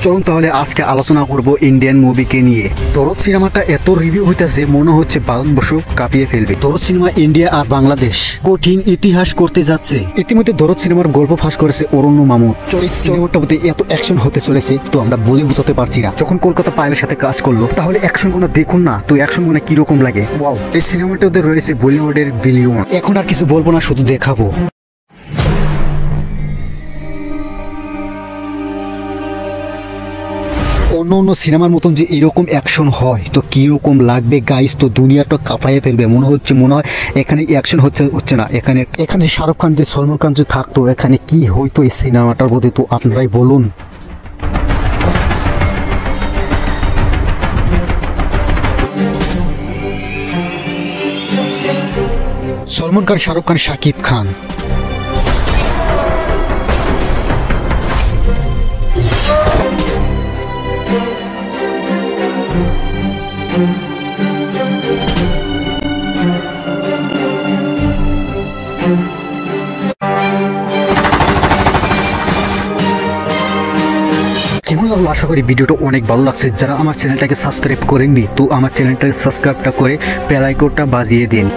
চলুন তাহলে আজকে আলোচনা করব ইন্ডিয়ান মুভিকে নিয়ে। দরদ সিনেমাটা এত রিভিউ হইতেছে মনে হচ্ছে ভারতবর্ষ কাঁপিয়ে ফেলবে। দরদ সিনেমা ইন্ডিয়া আর বাংলাদেশ কঠিন ইতিহাস করতে যাচ্ছে। ইতিমধ্যে দরদ সিনেমার গল্প ফাঁস করেছে অরণ্য মামুন। সিনেমাটার মধ্যে এত অ্যাকশন হতে চলেছে তো আমরা বলে বুঝতে পারছি না। যখন কলকাতা পাইলের সাথে কাজ করলো তাহলে অ্যাকশন গুলো দেখুন না, তো অ্যাকশন গুলো কিরকম লাগে। ওয়াও, এই সিনেমাটাতে রয়েছে বলিউডের বিলিয়ন। এখন আর কিছু বলবো না, শুধু দেখাবো। অন্য অন্য সিনেমার মতন যে এরকম অ্যাকশন হয় তো কিরকম লাগবে গাইস, তো দুনিয়াটা কাঁপাইয়ে ফেলবে। মনে হয় এখানে অ্যাকশন হচ্ছে না, এখানে যে শাহরুখ খান যে সলমান খান যে থাকতো এখানে কি হইতো এই সিনেমাটার মধ্যে, তো আপনারাই বলুন। সলমান খান, শাহরুখ খান, শাকিব খান। কেমন লাগলো? আশা করি ভিডিওটা অনেক ভালো লাগছে। যারা আমার চ্যানেলটাকে সাবস্ক্রাইব করেননি তো আমার চ্যানেলটাকে সাবস্ক্রাইবটা করে বেল আইকনটা বাজিয়ে দিন।